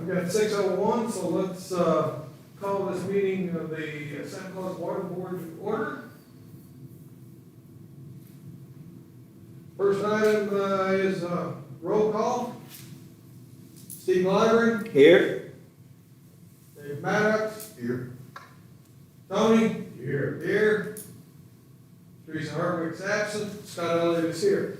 We've got 6:01, so let's call this meeting of the Santa Claus Water Board to order. First item is roll call. Steve Lyron. Here. Dave Maddox. Here. Tony. Here. Here. Teresa Hartwick's absent. Scott Elliott is here.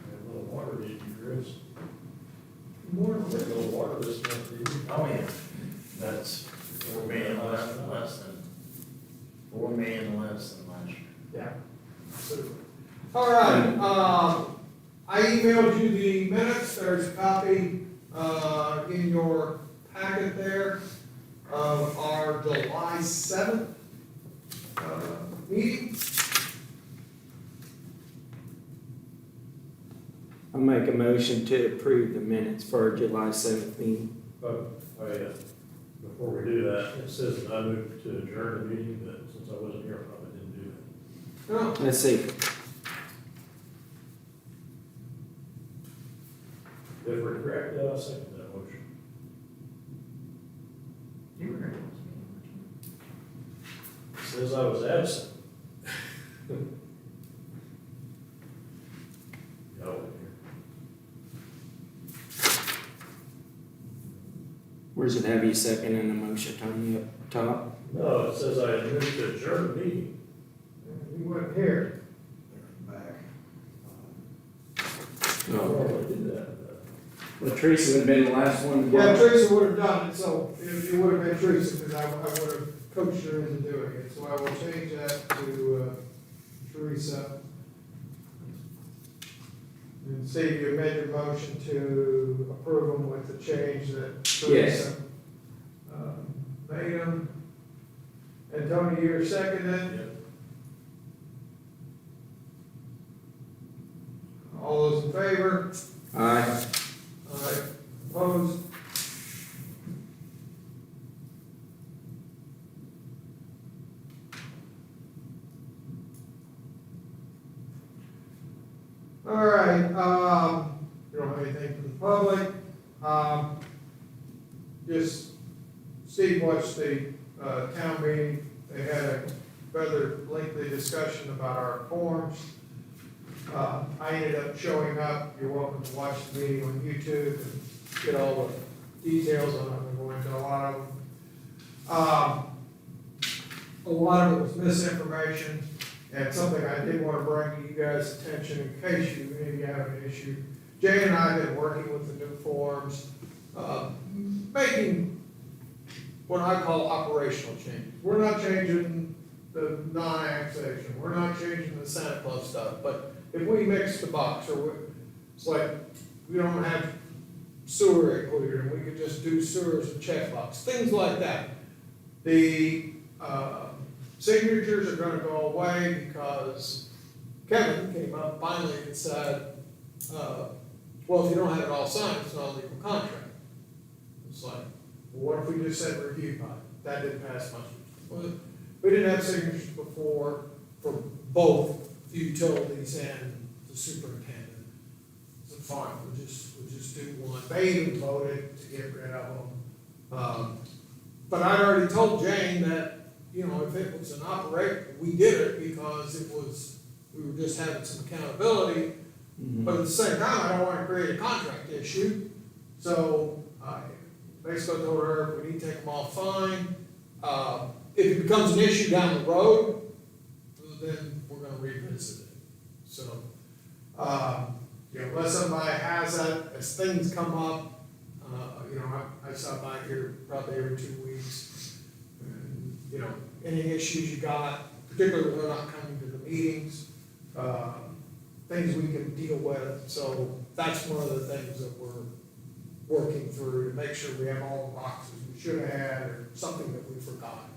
A little water, did you, Chris? More A little water this month, did you? Oh, yeah, that's $4 million less than last year. Yeah. All right, I emailed you the minutes, there's a copy, in your packet there of our July 7th, meeting. I'll make a motion to approve the minutes for our July 7th meeting. Before we do that, it says that I moved to adjourn the meeting, but since I wasn't here, I probably didn't do that. No, Let's see. If we're correct, I'll second that motion. You were here. It says I was absent. Y'all were here. Where's it have you second in the motion, Tony, up top? No, it says I moved to adjourn the meeting. you weren't here. Back. I No. normally do that. Well, Teresa would have been the last one to Yeah, vote. Teresa would have done it, so it would have been Teresa, because I would have coached her into doing it, so I will change that to, Teresa. And Steve, you made your motion to approve them with the change that Teresa made them. And Tony, you're seconded. Yep. All those in favor? Aye. Aye. Opposed? All right, you don't have anything from the public. Just, Steve watched the, town meeting. They had a rather lengthy discussion about our forms. I ended up showing up. You're welcome to watch the meeting on YouTube and get all the details on them. We're going into a lot of them. A lot of it was misinformation, and something I did want to bring to you guys' attention in case you maybe have an issue. Jay and I have been working with the new forms, making what I call operational changes. We're not changing the non-annexation, we're not changing the Santa Claus stuff, but if we mix the box, it's like, we don't have sewer included, and we could just do sewer as a checkbox, things like that. The, signatures are gonna go away because Kevin came up finally and said, well, if you don't have it all signed, it's not a legal contract. It's like, well, what if we just said review by? That didn't pass much. Well, we didn't have signatures before for both the utilities and the superintendent. So fine, we'll just do one. They even voted to get rid of them. But I'd already told Jane that, you know, if it was an we did it because we were just having some accountability. But at the same time, I don't want to create a contract issue. So I basically told her, if we need to take them off, fine. If it becomes an issue down the road, then we're gonna revisit it. So, you know, unless somebody has that, as things come up, you know, I stop by here probably every 2 weeks. And, you know, any issues you got, particularly when they're not coming to the meetings, things we can deal with. So that's one of the things that we're working through to make sure we have all the boxes we should have had or something that we forgot.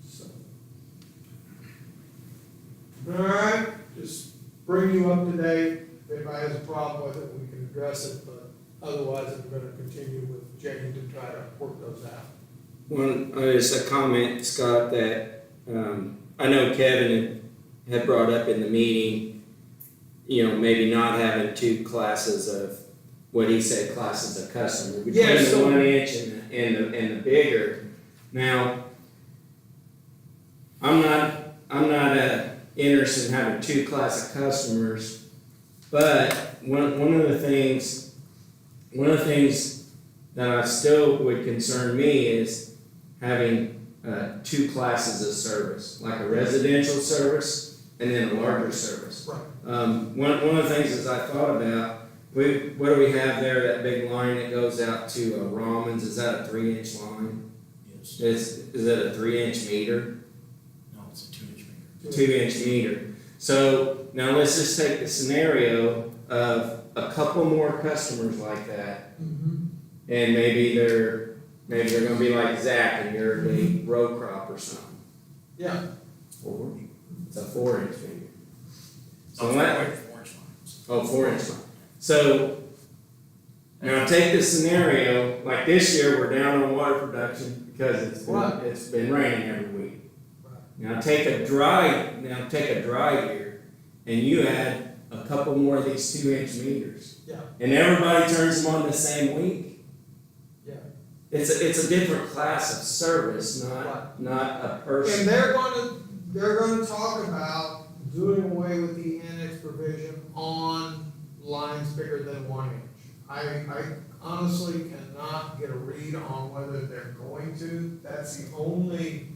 So, all right, just bring you up to date. If anybody has a problem with it, we can address it, but otherwise I'm gonna continue with Jane to try to work those out. There's a comment, Scott, that, I know Kevin had brought up in the meeting, maybe not having two classes of, what he said, classes of customer, between Yeah, the so- 1 inch and the bigger. Now, I'm not interested in having two class of customers, but one of the things that I still would concern me is having two classes of service, like a residential service and then a larger service. Right. One of the things is I thought about, what do we have there, that big line that goes out to Rahman's, is that a 3-inch line? Yes. Is that a 3-inch meter? No, it's a 2-inch meter. 2-inch meter. So now let's just take the scenario of a couple more customers like that, Mhm. and maybe they're gonna be like Zach and you're a row crop or something. Yeah, Or it's a 4-inch meter. So So that, 4-inch lines. oh, 4-inch line. So now take the scenario, like this year, we're down on water production because Right. it's been raining every week. Right. Now take a dry year, and you add a couple more of these 2-inch meters, yeah, and everybody turns them on the same week. yeah. It's a different class of service, Right. not a And person. they're gonna talk about doing away with the annex provision on lines bigger than 1 inch. I honestly cannot get a read on whether they're going to. That's the only,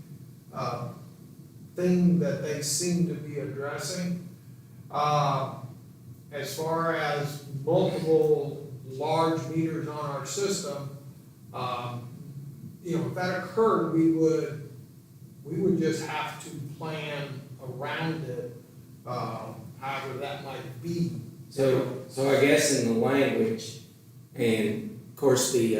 thing that they seem to be addressing. As far as multiple large meters on our system, if that occurred, we would just have to plan around it, however that might be. So I guess in the language, and of course the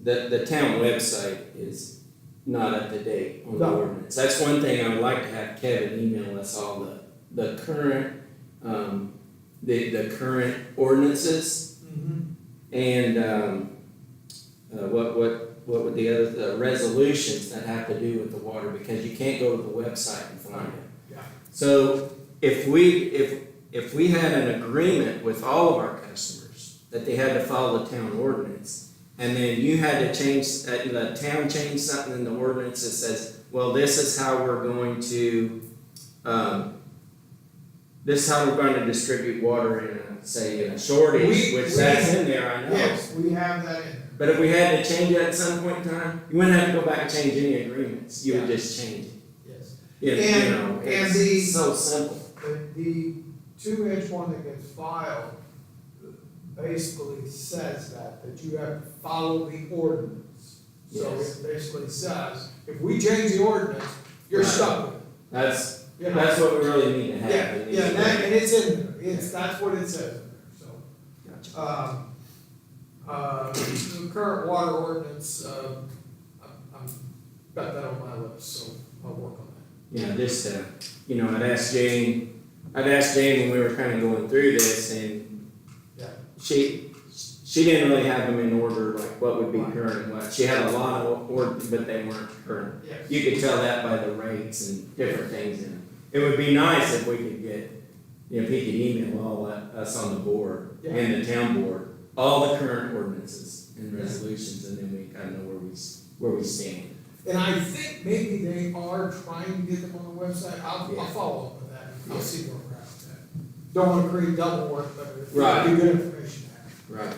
town website is not up to date on the No. ordinance. That's one thing I would like to have Kevin email us all the current, the current ordinances and, what would the resolutions that have to do with the water, because you can't go to the website and find it. Yeah. So if we had an agreement with all of our customers that they had to follow the town ordinance, and then you had to change, the town changed something in the ordinance that says, well, this is how we're going to, distribute water in a shortage, which that's in there, I know. Yes, we have that in there. But if we had to change it at some point in time, you wouldn't have to go back and change any agreements, you would Yeah. just change it. Yes. And and the- it's so simple. The 2-inch one that gets filed basically says that you have to follow the ordinance. So Yes. it basically says, if we change the ordinance, you're stuck with it. That's You know? what we really need to have. Yeah, in these yeah, and agreements. it's in there, that's what it says in there, so. Gotcha. The current water ordinance, I'm got that on my list, so I'll work on that. Yeah, just, I'd asked Jane when we were kind of going through this, and Yeah. she didn't really have them in order, like what would be current and what. She had a lot of order, but they weren't current. Yes. You could tell that by the rates and different things in them. It would be nice if we could get, if he could email all us on the board and the town board, all the current ordinances and resolutions, and then we kind of know where we stand. And I think maybe they are trying to get them on the website, I'll Yeah. follow up with that, I'll Yeah. see where we're at with that. Don't wanna create double work, but Right. it'd be good information to have.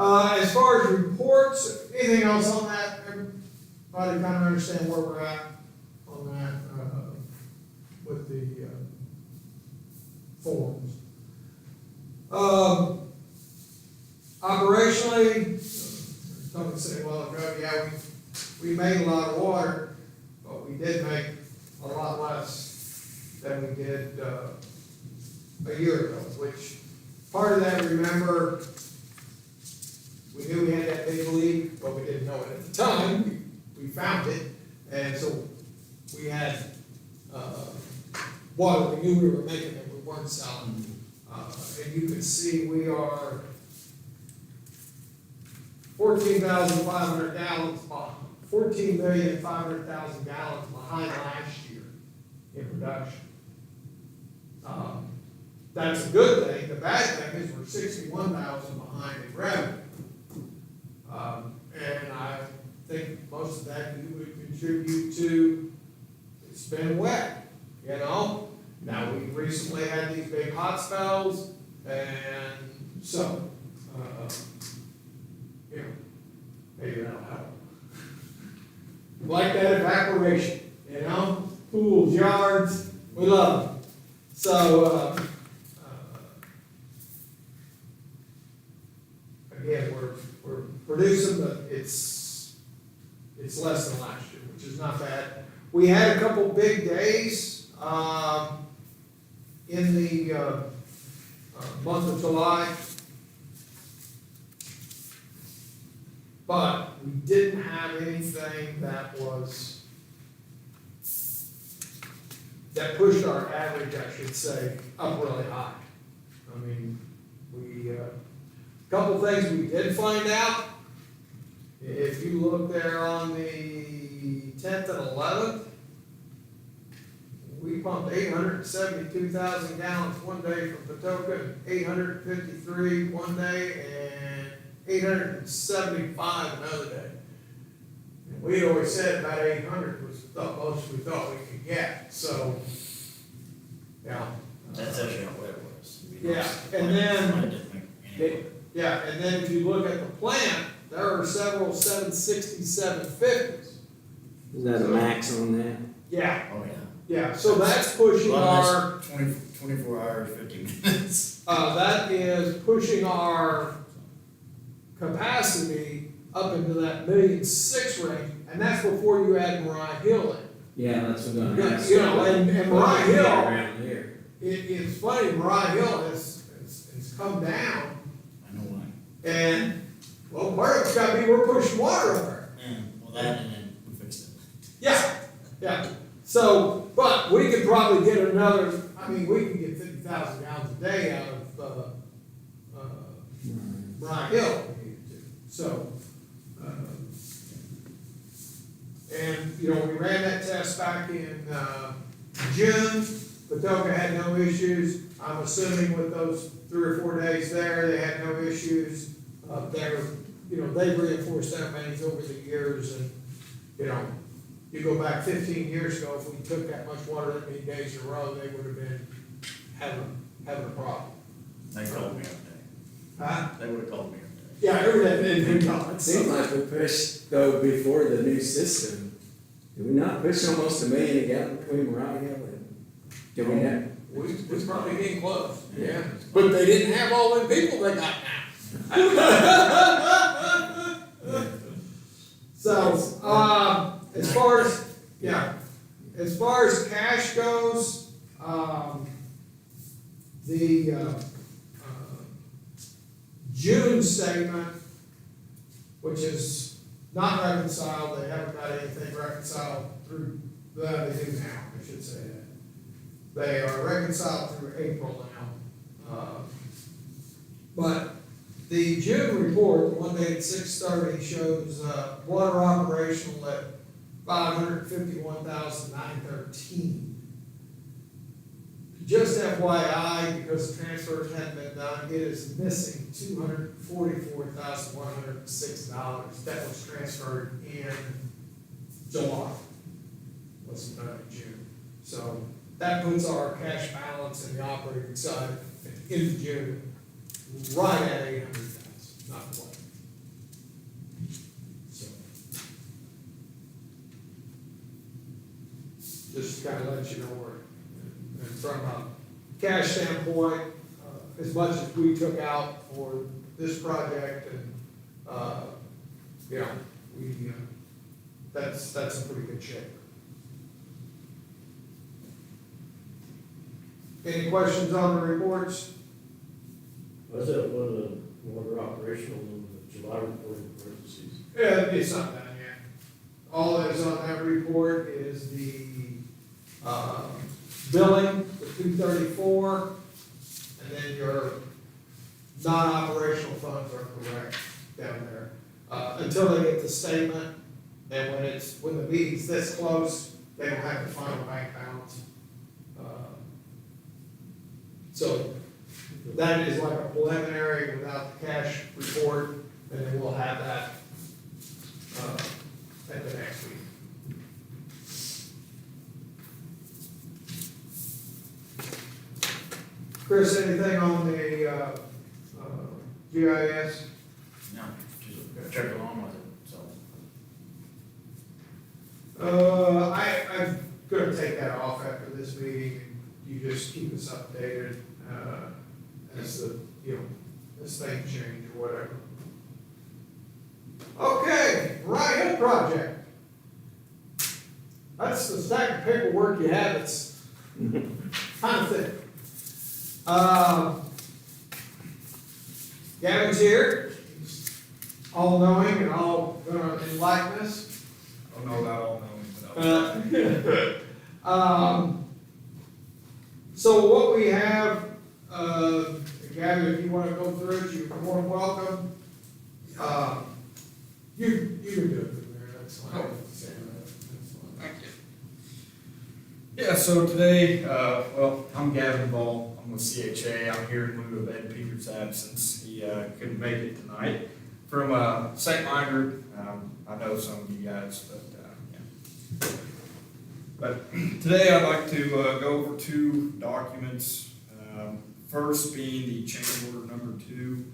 Right. As far as reports, anything else on that, everybody kind of understand where we're at on that, with the, forms. Operationally, somebody said a while ago, yeah, we made a lot of water, but we did make a lot less than we did, a year ago, which, part of that, remember, we knew we had that big leak, but we didn't know it at the time, we found it, and so we had, water we knew we were making and we weren't selling. And you can see we are 14,500 gallons, 14,500,000 gallons behind last year in production. That's a good thing. The bad thing is we're 61,000 behind in revenue. And I think most of that you would contribute to, it's been wet, you know? Now, we recently had these big hot spells, and so, you know, maybe that'll help. Like that evaporation, you know, pools, yards, we love them. So, again, we're producing, but it's less than last year, which is not bad. We had a couple big days, in the, month of July. But we didn't have anything that pushed our average, I should say, up really high. I mean, couple things we did find out. If you look there on the 10th and 11th, we pumped 872,000 gallons one day from Patoka, 853 one day, and 875 another day. And we always said about 800 was the most we thought we could get, so, yeah. That's actually how wet it was. Yeah, and then- Mine didn't make any- Yeah, and then if you look at the plant, there are several 760s, 750s. Is that a max on that? Yeah, Oh, yeah. yeah, so that's pushing Well, our, that's 24 hours, 50 minutes. that is pushing our capacity up into that 1,600,000 range, and that's before you add Mariah Hill in. Yeah, that's what I'm Yeah, gonna ask. you know, and Mariah Hill, Around here. it's funny, Mariah Hill has come down, I know why. and, well, part of it's gotta be we're pushing water up there. Yeah, well, that and then we fixed it. Yeah, so, but we could probably get another, I mean, we could get 50,000 gallons a day out of, Mariah Hill if we needed to, so, and, you know, we ran that test back in, June, Patoka had no issues. I'm assuming with those 3 or 4 days there, they had no issues. They've reinforced that mains over the years, and, you know, you go back 15 years ago, if we took that much water that many days in a row, they would have been having a problem. They called me up Huh? there. They would have called me up Yeah, every day they've been gone. It seemed like we pushed, though, before the new system. Did we not push almost 1 million a gallon between Mariah Hill and, did we not? We're probably getting close, yeah. But they didn't have all them people they got now. So, as far as cash goes, the June statement, which is not reconciled, they haven't got anything reconciled through, they do now, I should say that. They are reconciled through April now. But the June report, the one dated 6/30, shows water operational at 551,913. Just FYI, because transfers hadn't been done, it is missing $244,106 that was transferred in July. Wasn't done in June. So that puts our cash balance in the operating side in June right at 800,000, not quite. So just to kind of let you know where, and from a cash standpoint, as much as we took out for this project, and that's in pretty good shape. Any questions on the reports? Was that one of the water operational in the July report in parentheses? Yeah, it's not done yet. All that is on that report is the, billing, the 234, and then your non-operational funds are correct down there. until they get the statement. And when the meeting's this close, they don't have the final bank balance. So that is like a preliminary without the cash report, and then we'll have that, at the next week. Chris, anything on the, GIS? No, just check along with it, so. I'm gonna take that off after this meeting, you just keep us updated, as the, as things change or whatever. Okay, Right Hill project. That's the stack of paperwork you have, it's kind of thick. Gavin's here, he's all-knowing and all gonna enlighten us. I don't know about all knowing, but So what we have, Gavin, if you wanna go through it, you're more than welcome. You can do it from there, that's fine. Oh. Thank you. Yeah, so today, I'm Gavin Ball, I'm with CHA, I'm here in lieu of Ed Peter's absence, he couldn't make it tonight. From St. Line Group, I know some of you guys, but yeah. But today I'd like to go over two documents. First being the change order number 2.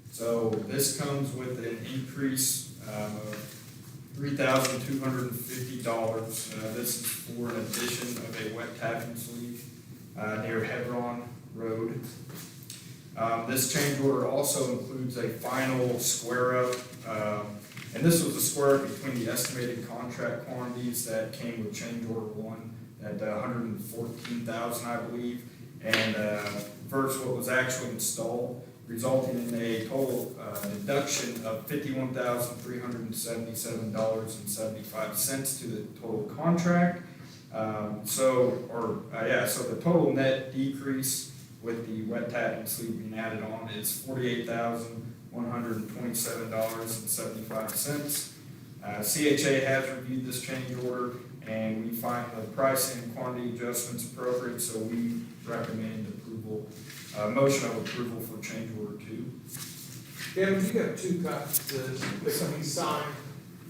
So this comes with an increase of $3,250. This is for an addition of a wet tapping sleeve near Hebron Road. This change order also includes a final square up, and this was a square up between the estimated contract quantities that came with change order 1 at $114,000, I believe, and versus what was actually installed, resulting in a total deduction of $51,377.75 to the total contract. So the total net decrease with the wet tapping sleeve being added on is $48,127.75. CHA has reviewed this change order, and we find the pricing and quantity adjustments appropriate, so we recommend approval, motion of approval for change order 2. Gavin, you got 2 copies of this, that can be signed,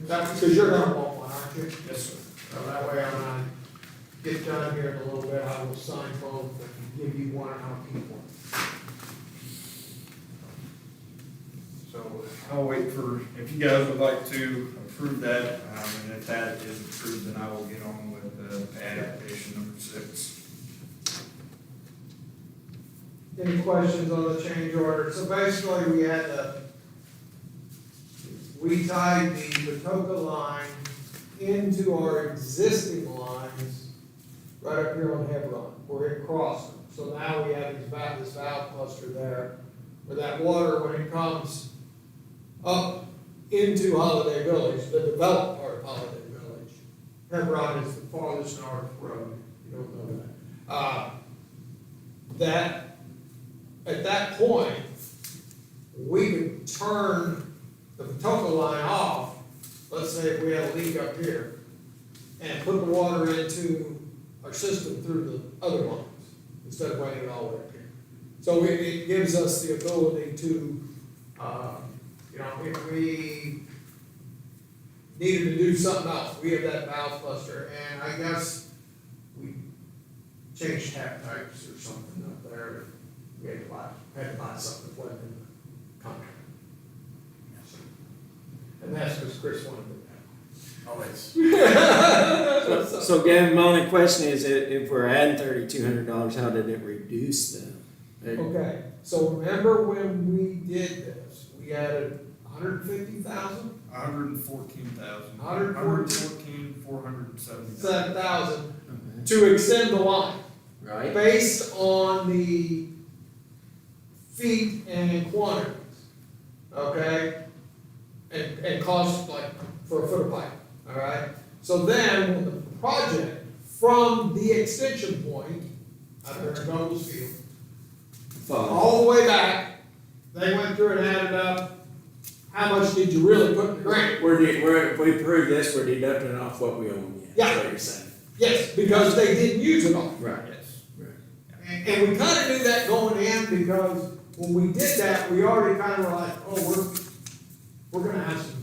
because you're gonna want one, aren't you? Yes, sir. So that way when I get done here in a little bit, I will sign both, I can give you one and I'll keep one. So I'll wait for, if you guys would like to approve that, and if that is approved, then I will get on with pad application number 6. Any questions on the change order? So basically, we tied the Patoka line into our existing lines right up here on Hebron, where it crossed them. So now we have this valve cluster there, where that water, when it comes up into Holiday Village, the developed part of Holiday Village. Hebron is the farthest north road, you don't know that. At that point, we could turn the Patoka line off, let's say if we had a leak up here, and put the water into our system through the other lines, instead of waiting it all the way up here. So it gives us the ability to, if we needed to do something else, we have that valve cluster, and I guess we changed tap types or something up there. We had to buy something that wasn't in the contract. And that's because Chris wanted Always. So Gavin, my only question is, if we're adding $3,200, how did it reduce them? Okay, so remember when we did this, we added 150,000? 114,000. 470. 7,000 to extend the line, Right? based on the feet and quantities, okay? And cost like for a foot of pipe, all right? So then, the project from the extension point, out there in Nobles Field, all the way back, they went through and added up how much did you really put in the grant? If we prove this, we're deducting it off what we owe them, Yeah. that's what you're saying. Yes, because they didn't use it all. Right. Yes. And we kinda knew that going in, because when we did that, we already kinda were like, oh, we're gonna have some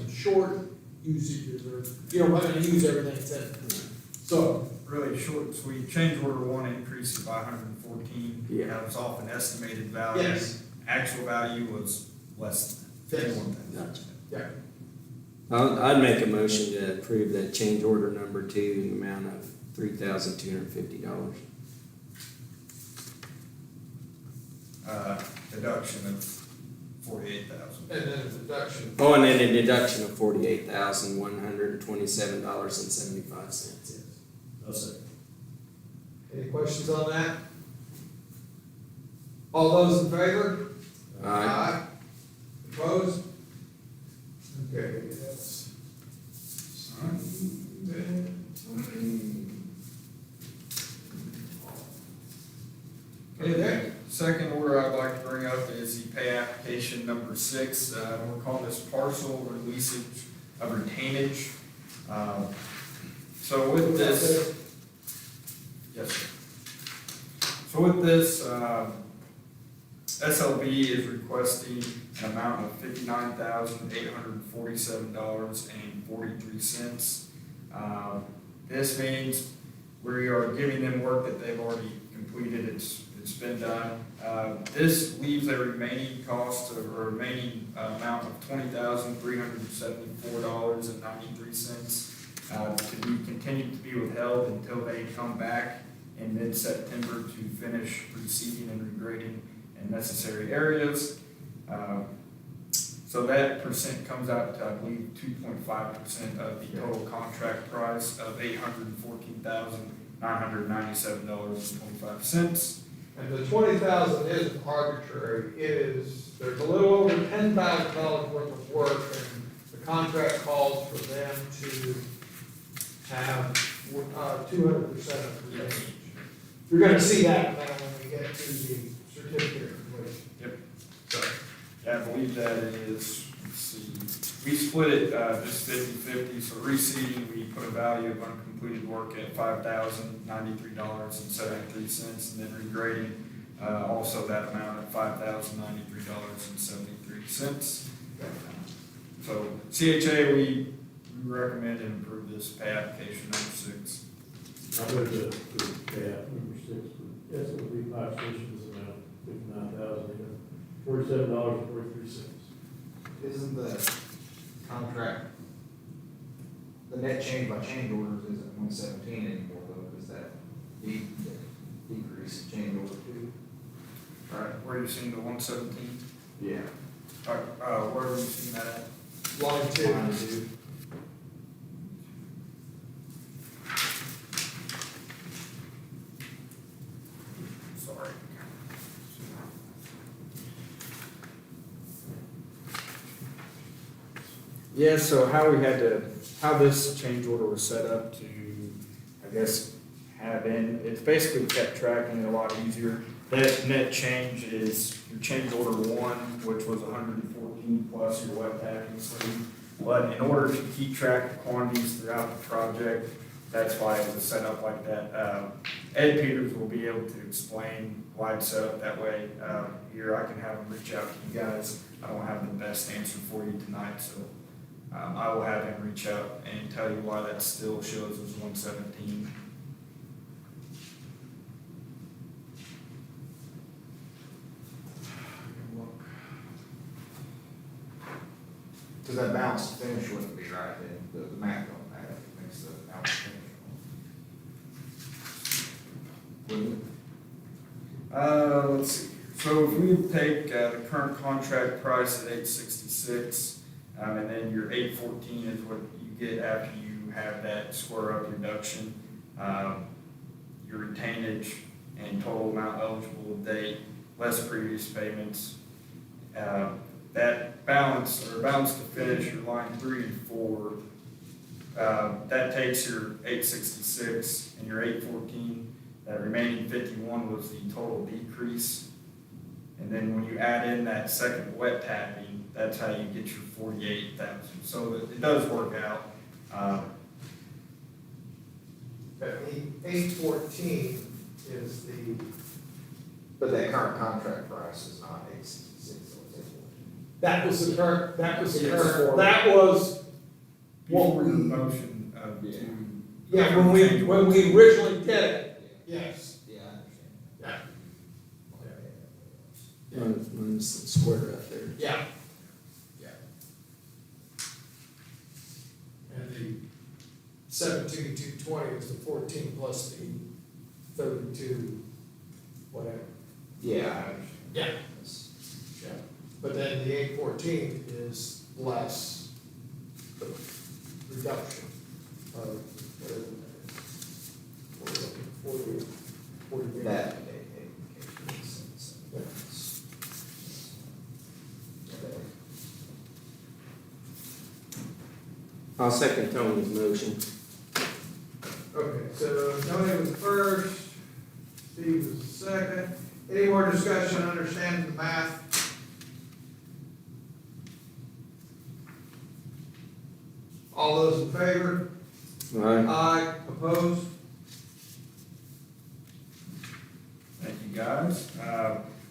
short usages, or, we're gonna use everything that's in it. So, Really short and sweet, change order one increased by 114. Yeah. That was off an estimated value. yes, Actual value was less than Yes. 51,000. yeah, I'd make a motion to approve that change order number 2 in the amount of $3,250. Deduction of 48,000. and then a deduction. Oh, and then a deduction of $48,127.75. Yes. I'll say. Any questions on that? All those in favor? Aye. Opposed? Okay, that's. Okay, second order I'd like to bring up is the pay application number 6. We're calling this partial releasage of retainage. So with this, yes, sir. So with this, SLB is requesting an amount of $59,847.43. This means we are giving them work that they've already completed, it's been done. This leaves a remaining cost or remaining amount of $20,374.93 to be continued to be withheld until they come back in mid-September to finish reseeding and regrading in necessary areas. So that percent comes out to, I believe, 2.5% of the total contract price of $814,997.25. And the 20,000 isn't arbitrary, there's a little over $10,000 worth of work, and the contract calls for them to have 200% of the retainage. You're gonna see that now when we get to the certificate of completion. Yep. So, Yeah, I believe that is, let's see, we split it just 50/50, so reseeding, we put a value of uncompleted work at $5,093.73, and then regrading, also that amount at $5,093.73. So CHA, we recommend and approve this pay application number 6. I move to pay out number 6 for SLB pipe stations amount $59,847.43. Isn't the contract, the net change by change orders isn't 117 anymore though, because that decrease in change order 2. Right, where are you seeing the 117? Yeah. Where are you seeing that at? line 2. Line 2. Sorry. Yeah, so how this change order was set up to, I guess, have in, it's basically kept tracking it a lot easier. That net change is your change order 1, which was 114 plus your wet packing sleeve. But in order to keep track of quantities throughout the project, that's why it was set up like that. Ed Peters will be able to explain why it's set up that way. Here, I can have him reach out to you guys. I don't have the best answer for you tonight, so I will have him reach out and tell you why that still shows as 117. Because that balance to finish wouldn't be right then, the math don't add, it makes the balance to finish wrong. Wouldn't it? Let's see. So if we take the current contract price at $866, and then your $814 is what you get after you have that square up reduction, your retainage and total amount eligible to date, less previous payments. That balance to finish your line 3 and 4, that takes your $866 and your $814. That remaining 51 was the total decrease. And then when you add in that second wet tapping, that's how you get your 48,000. So it does work out. But the 814 is the, But that current contract price is not 866, so it's 814. that was the current, that was the Yes. current, that was what Before your we, motion Yeah. to. yeah, when we originally did it, yes. Yeah, I understand. Yeah. Mine's square up there. Yeah. Yeah. And the 17,220 was the 14 plus the 32, whatever. Yeah, I understand. Yeah. That's- Yeah. But then the 814 is less the reduction of whatever that is. 40. That, it makes sense. Yeah. Okay. I'll second Tony's motion. Okay, so Tony was first, Steve was second. Any more discussion, understanding the math? All those in favor? Alright, Aye. Opposed? Thank you, guys.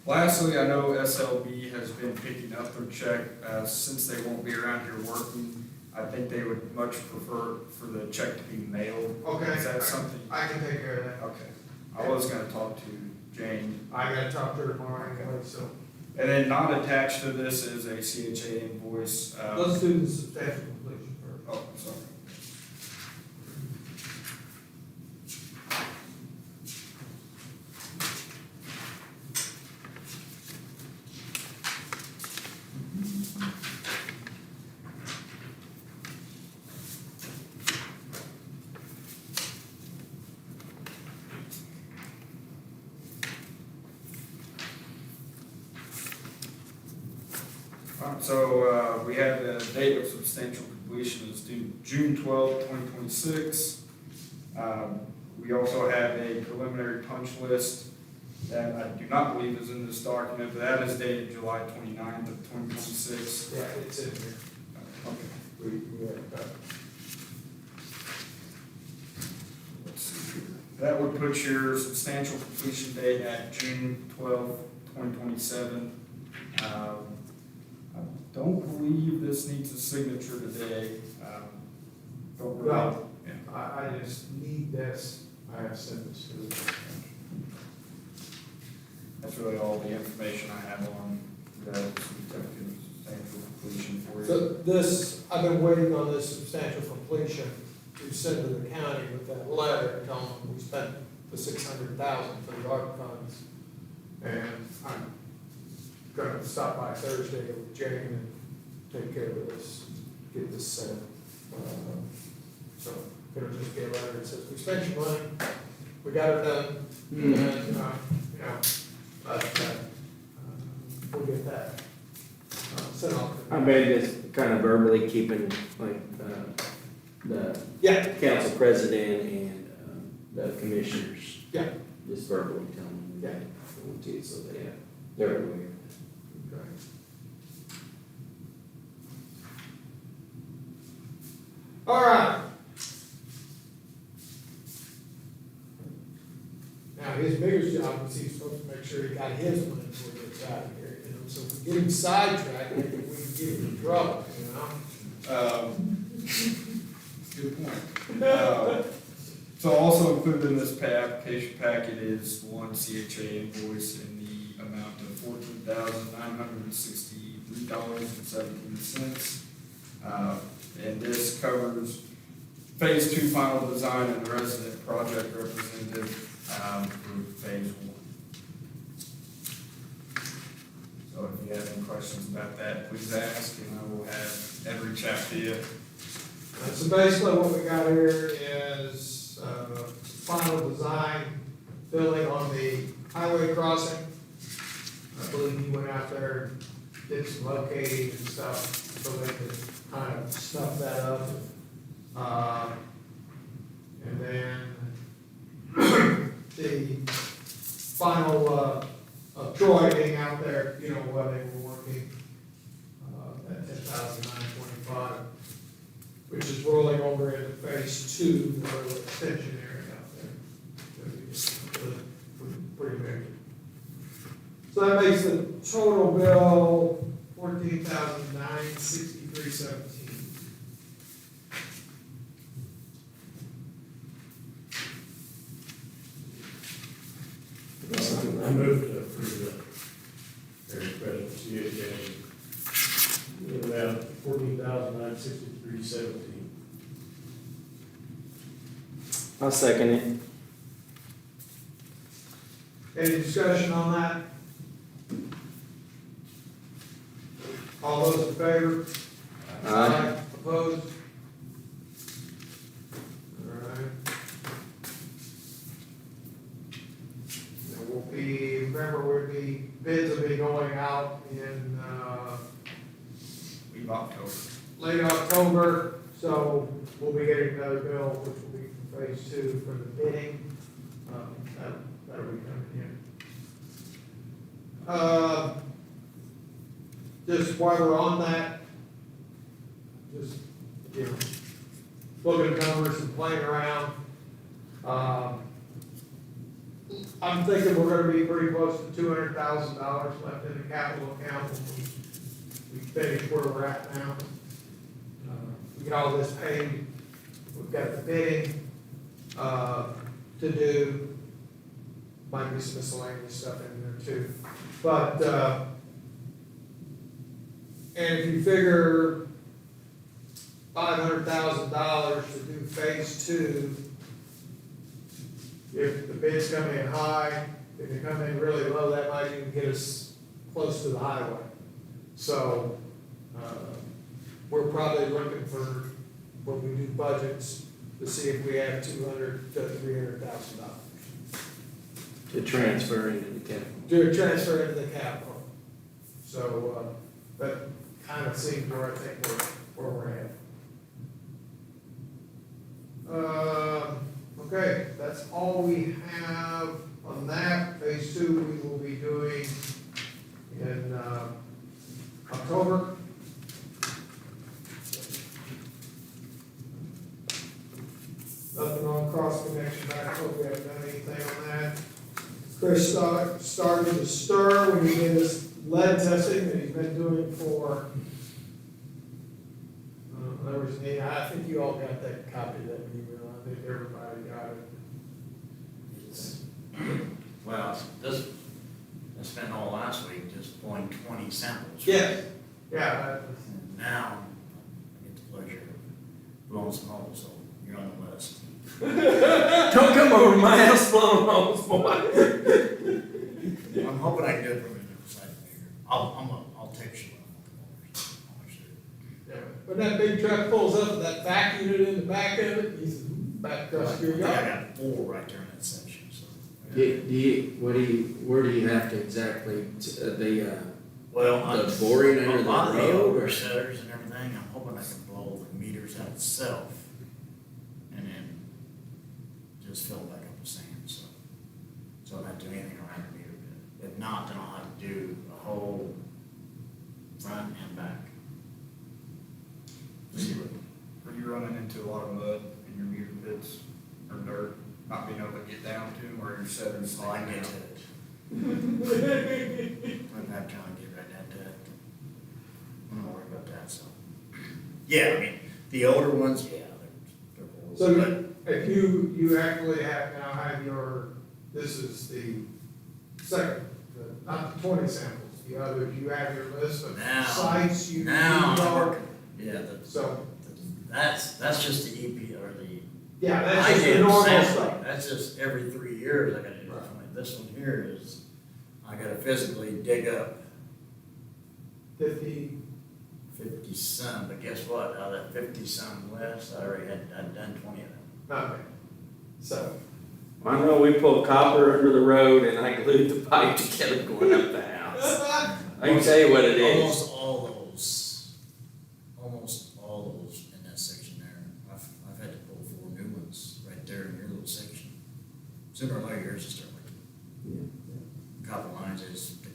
Lastly, I know SLB has been picking up their check, since they won't be around here working. I think they would much prefer for the check to be mailed. Okay. Is that something? I can take care of that. Okay. I was gonna talk to Jane. I gotta talk to her tomorrow anyway, so. And then not attached to this is a CHA invoice. Let's do the substantial completion first. Oh, sorry. So, we have the date of substantial completion is due June 12th, 2026. We also have a preliminary punch list that I do not believe is in this document, but that is dated July 29th of 2026. Yeah, it's in here. Okay. We have, Let's see here. That would put your substantial completion date at June 12th, 2027. I don't believe this needs a signature today. But we're, Well, yeah. I just need this. I have sent this to the. That's really all the information I have on the certificate of substantial completion for you. So this, I've been waiting on this substantial completion to send to the county with that letter telling them we spent the 600,000 for the ARP funds. And I'm gonna stop by Thursday with Jane and take care of this, get this set. So it'll just be a letter that says, we spent your money, we got it done, and, you know, we'll get that sent off. I bet just kind of verbally keeping like, the Yeah, council president and, the commissioners. Yeah. Just verbally telling them that, too, so they're aware. okay. All right. Now, his biggest job is he's supposed to make sure he got his money before he gets out of here, you know, so if we get him sidetracked, maybe we can get him in trouble, you know? Good point. So also included in this application packet is one CHA invoice in the amount of $14,963.17. And this covers phase 2 final design and the resident project representative for phase 1. So if you have any questions about that, please ask, and I will have every chat to you. So basically what we got here is, final design, building on the highway crossing. I believe he went out there, did some locating and stuff, so they could kind of stuff that up. And then the final, Troy being out there, you know, while they were working, at 10,925, which is rolling over into phase 2, the little extension area out there. That we just pretty big. So that makes the total bill $14,963.17. I move to approve the very present CHA. About $14,963.17. I'll second it. Any discussion on that? All those in favor? Aye. Opposed? All right. There will be, remember, bids will be going out in, Leave October. late October, so we'll be getting another bill, which will be from phase 2 for the bidding. That'll be coming in. Just while we're on that, just, you know, looking at numbers and playing around. I'm thinking we're gonna be pretty close to $200,000 left in the capital account when we finish where we're at now. We get all this paid, we've got the bidding, to do, might be some miscellaneous stuff in there too. But, and if you figure $500,000 to do phase 2, if the bids come in high, if they come in really low, that might even get us close to the highway. So, we're probably looking for, when we do budgets, to see if we have $200,000 to $300,000. To transfer into the capital. Do a transfer into the capital. So, that kind of seems where I think where we're at. Okay, that's all we have on that. Phase 2 we will be doing in, October. Nothing on cross connection, I hope we haven't done anything on that. Chris started to stir when he did his lead testing that he's been doing for, there was an, I think you all got that copy of that email, I think everybody got it. It's, well, this, I spent all last week just pulling 20 samples. Yeah, yeah, And now, I get the pleasure of blowing some holes, so you're on the list. Don't come over to my house blowing holes, boy. I'm hoping I can do it from a different side of here. I'll text you when I'm on the yeah. When that big truck pulls up with that vac unit in the back of it, he's back across your I yard. got 4 right there in that section, so. Where do you have to exactly, Well, the boring under a the lot of the road, or? oversetters and everything, I'm hoping I can blow the meters out itself and then just fill it back up with sand, so I don't have to do anything around the meter bit. If not, then I'll have to do a whole front and back. Are you running into a lot of mud in your meter pits or dirt, not being able to get down to them, or your setters? So I can get to it. I'm not trying to get right down to it. I'm not worried about that, so. Yeah, I mean, the older ones, yeah, they're old. So if you actually have your, this is the second, not the 20 samples, the others, you have your list of Now- sites you. Now, you I'm are- working, yeah, So, that's just the EP, or the. yeah, that's just the IDM normal sampling. stuff. That's just every 3 years I gotta do Right. something. This one here is, I gotta physically dig up 50, 50 some, but guess what, out of that 50 some list, I'd done 20 of them. okay. So, I know we pulled copper under the road and I glued the pipe together going up the house. I can tell you what it is. Almost all those in that section there, I've had to pull 4 new ones right there in your little section. Sooner or later, yours will start working. Copper lines is, the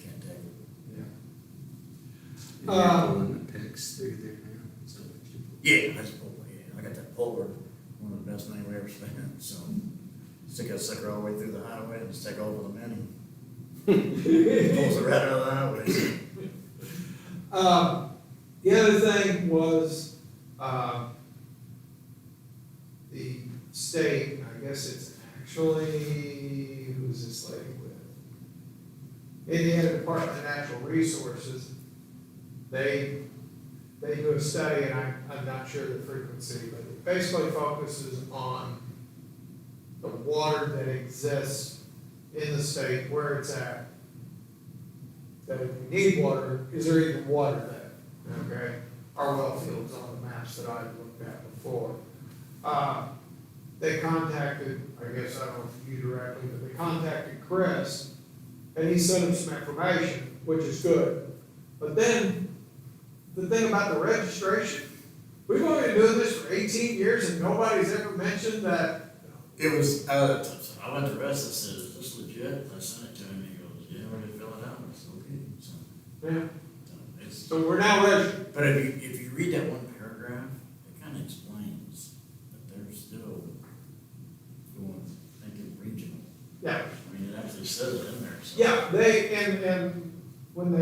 pulling the text through there now, so what you. Yeah, that's Pulver, yeah, I got that Pulver, one of the best things we ever spent, so. Stick that sucker all the way through the highway and just take over the mini. Pulls it right out of the highway. The other thing was, the state, I guess it's actually, who's this lady with? Indiana Department of Natural Resources, they do a study, and I'm not sure the frequency, but it basically focuses on the water that exists in the state, where it's at. That if we need water, is there even water there? Okay, our well fields on the maps that I've looked at before. They contacted, I guess, I don't know if you directly, but they contacted Chris, and he sent them some information, which is good. But then, the thing about the registration, we've only been doing this for 18 years, and nobody's ever mentioned that. It was, so I went to Russ, I said, is this legit? I sent it to him, he goes, yeah, we're gonna fill it out, I said, okay, so. Yeah. It's, So we're now registered. but if you read that one paragraph, it kinda explains that they're still thinking regional. Yeah. I mean, it actually says it in there, so. Yeah, they, and when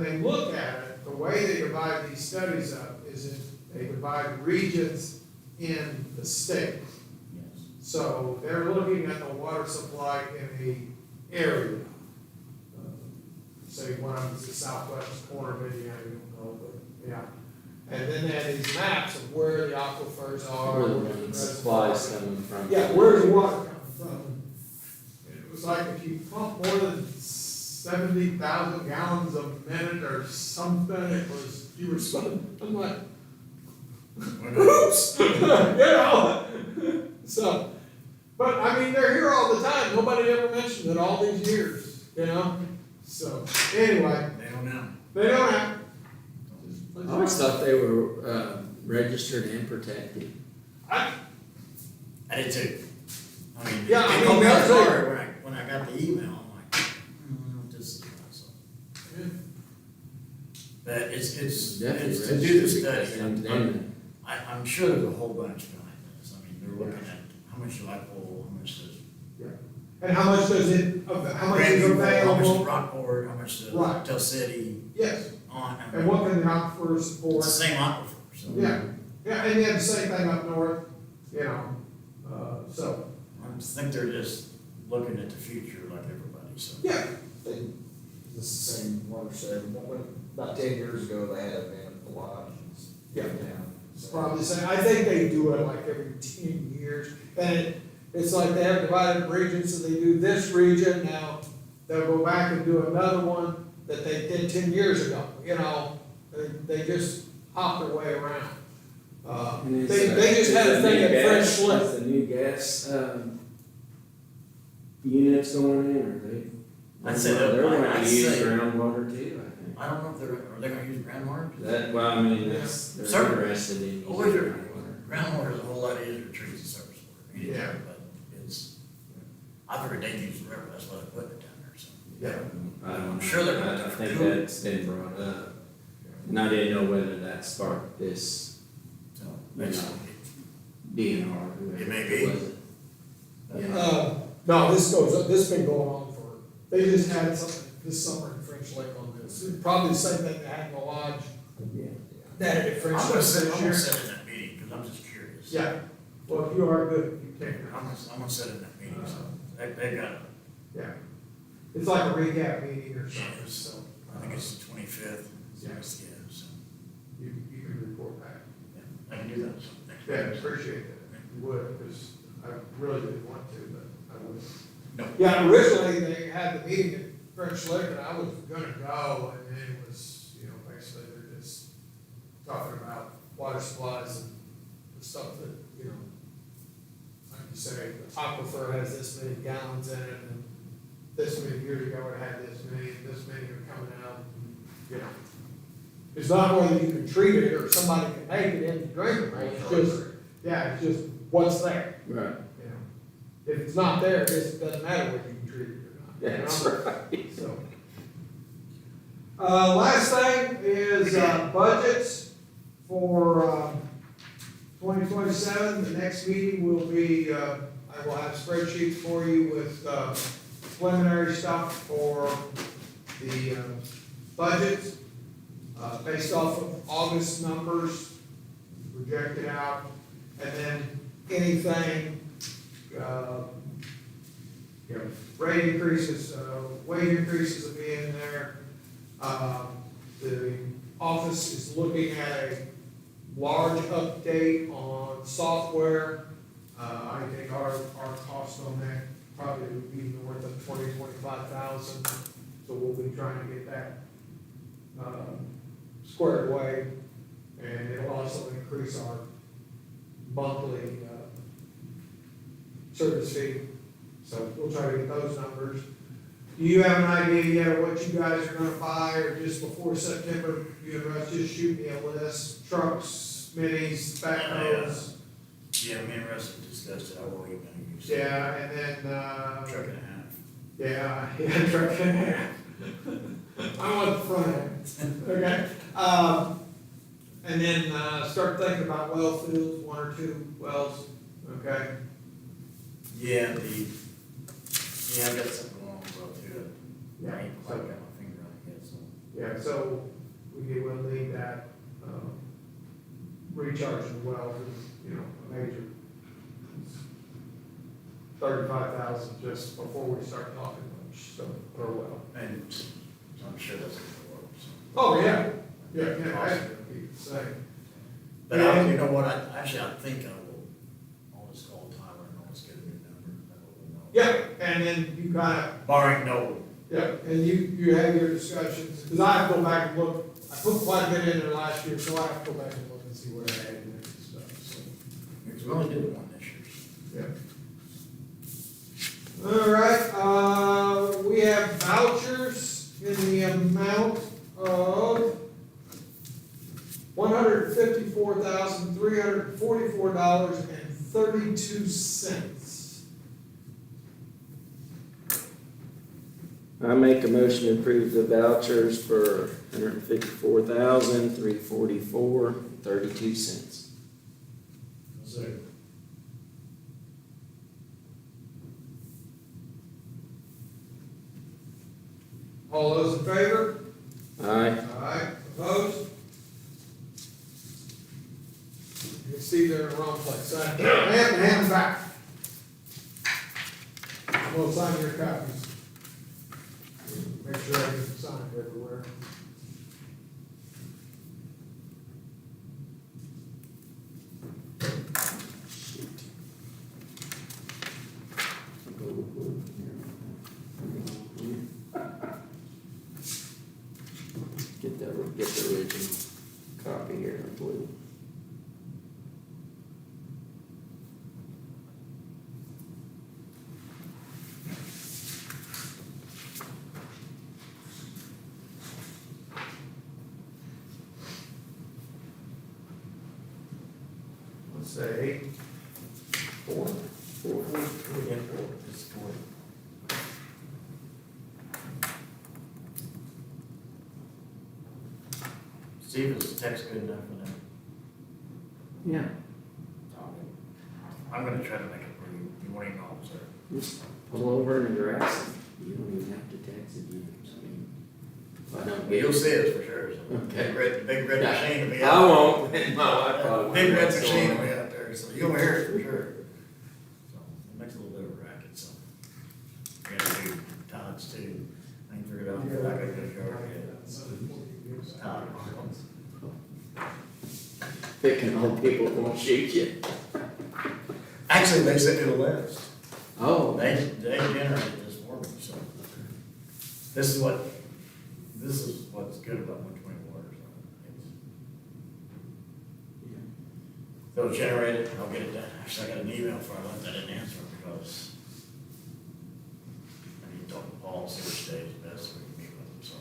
they look at it, the way they divide these studies up is they divide regions in the state. Yes. So they're looking at the water supply in a area. Say one of them's the southwest corner of Indiana, I don't know, but, yeah. And then they have these maps of where the aquifers are. Where the where main reservoirs supplies are. coming from. Yeah, where's the water coming from? It was like if you pump more than 70,000 gallons a minute or something, it was, you were spending, I'm like, oops, you know? So, but I mean, they're here all the time, nobody ever mentioned it all these years, you know? So, anyway, They don't know. they don't have. I always thought they were, registered and protected. I, I did too. I mean, Yeah, I they mean, called me that's on the it. car when I got the email, I'm like, this is so. But it's Definitely to do the registered, study. and then- I'm sure there's a whole bunch behind this. I mean, they're looking at how much do I pull, how much does and how much does it, how much is Grandview pull, how much does available? Rockport, how much does Right. Del City, Yes, on, I and mean, what can the aquifers it's support? the same aquifer, so. Yeah, yeah, and you have the same thing up north, you know, so, I think they're just looking at the future like everybody, so. yeah, This is the same watershed, about 10 years ago, they had a ban at the lodge. Yeah. It's probably the same. I think they do it like every 10 years, and it's like they have divided regions, so they do this region, now they'll go back and do another one that they did 10 years ago, you know, they just hop their way around. And is, They just had a is the thing new at French gas- Lick. is the new gas, units going in, or they? I'd say that- They're going I'd to use say- groundwater too, I think. I don't know if are they gonna use groundwater? That, well, I mean, that's, they're Certainly. interested in Oh, using they're- groundwater. Groundwater is a whole lot easier to treat than surface water. Yeah. But it's, I've heard they use the river, that's why they put it down there, so. Yeah. I don't know. I'm sure they're gonna I do it. think that's been brought up, and I didn't know whether that sparked this So, You it's- know. DNR, whoever It may it be. was. No, this been going on for, they just had something this summer in French Lake on this, probably the same thing they had in the lodge, Yeah. that at I'm French gonna Lake sit, this I'm year. gonna sit in that meeting, cause I'm just curious. Yeah, well, if you are good, you can. I'm gonna sit in that meeting, so, they got, Yeah, it's like a recap meeting or something, so. I think it's the 25th. Yeah. Yeah, so, You can report back. yeah, I can do that, so. next Yeah, week. appreciate that, you would, because I really didn't want to, but I would. No. Yeah, originally they had the meeting at French Lake, and I was gonna go, and then it was, you know, basically they're just talking about water supplies and the stuff that, you know, like you say, the aquifer has this many gallons in it, and this many years ago it had this many are coming out, you know. It's not whether you can treat it or somebody can make it into drinking, right? It's just, yeah, it's just what's there, Right. you know. If it's not there, it just doesn't matter whether you can treat it or not, you Yeah, that's know? right. So. Last thing is, budgets for, 2027. The next meeting will be, I will have spreadsheets for you with, preliminary stuff for the, budgets, based off of August numbers, projected out, and then anything, you know, rate increases, wage increases will be in there. The office is looking at a large update on software. I think our cost on that probably would be north of 25,000. So we'll be trying to get that, squared away. And it'll also increase our monthly, service fee. So we'll try to get those numbers. Do you have an idea yet of what you guys are gonna buy, or just before September, you guys just shoot me a list, trucks, minis, backhoes? Yeah, me and Russ have discussed it, I will email you. Yeah, and then, Truck and a half. yeah, truck and a half. I want the front end, okay? And then, start thinking about well fields, 1 or 2 wells, okay? Yeah, I've got something along as well too. Yeah. I ain't quite got my finger on it yet, so. Yeah, so will need that, recharging the wells is, you know, a major. 35,000 just before we start talking much, so, per well. And I'm sure that's gonna work, so. Oh, yeah, that's gonna be the same. But I, you know what, I think I will, I'll just call Tyler and I'll just get a new number, that way we'll know. Yeah, and then you kind of, Barring no, yeah, and you have your discussions, because I have to go back and look, I put quite a bit in there last year, so I have to go back and look and see where I added in and stuff, so, because we only did one this year. yeah. All right, we have vouchers in the amount of $154,344.32. I make a motion to approve the vouchers for $154,344.32. So, All those in favor? Aye. Aye, opposed? You can see they're in the wrong place, I have to hand them back. We'll sign your copies. Make sure I get signed everywhere. Get the original copy here in blue. Let's say 4. We get four, it's four. Steve, is the text good enough for that? Yeah. I'm gonna try to make it for you, you want to know, sir? Just pull over in the grass. You don't even have to text it. I mean, if I don't get You'll see us for sure, so. Okay. Big red machine will be I out. won't. No, I probably Big red won't. machine will be out there, so you'll hear it for sure. So, it makes a little bit of a racket, so. We gotta do Todd's too. I ain't figured out, I gotta go to yard yet. Todd. Picking on people that won't shoot you. Actually, they sent me the list. Oh. They generated this for me, so. This is what's good about 120 water, so. They'll generate it, I'll get it done. Actually, I got an email before I left, I didn't answer it because I need to talk to Paul, see which day is best, so we can meet with him, so.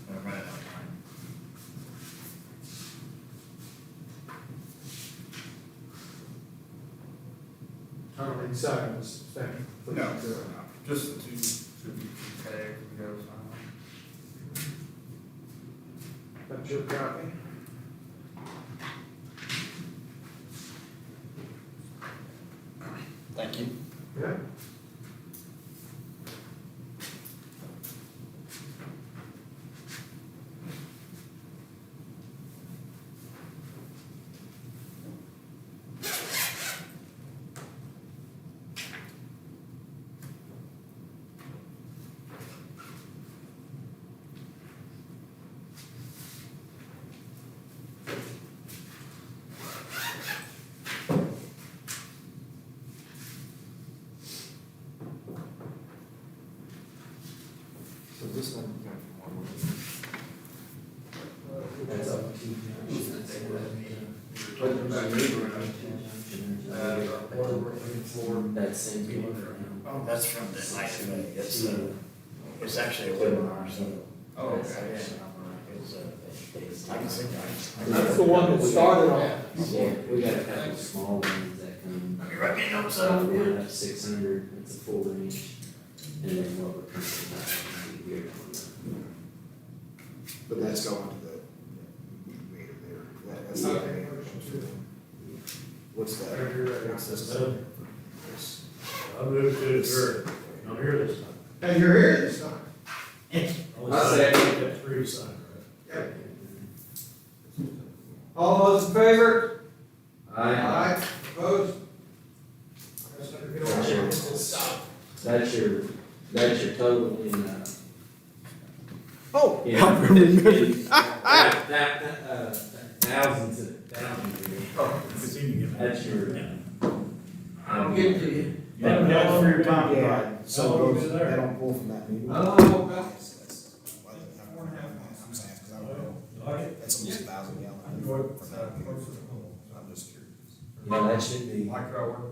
I'm running out of time. sign this thing. No, just the two tags and go sign. That's your copy. Thank you. Yeah. So this one, you got one more. That's up to you. That same thing. Oh, that's from the IFA, it's actually a webinar, so. Oh, okay. I can see that. That's the one that started off. Yeah, we got a couple small ones that come. Let me write me notes Down up 600, it's a full range, and then what we're currently about here on But that's going to the meter there. That's not the meter. What's that? What's this? This. I moved to adjourn. I'm here this time. And you're here this time. Only I'll sign- second. you got 3 to sign, right? Yep. All those in favor? the. Aye. Opposed? That's your total in, Oh. in. Thousands Oh, continue. That's your. I'll give it to you. Yeah, yeah, for your time. Yeah, so How long those, you been there? they don't pull from that meter. Oh, God. I'm saying, cause I don't know, Like it? that's almost 1,000 gallons. Enjoy it. For that meter. So I'm just curious. Yeah, that should be. Like I work.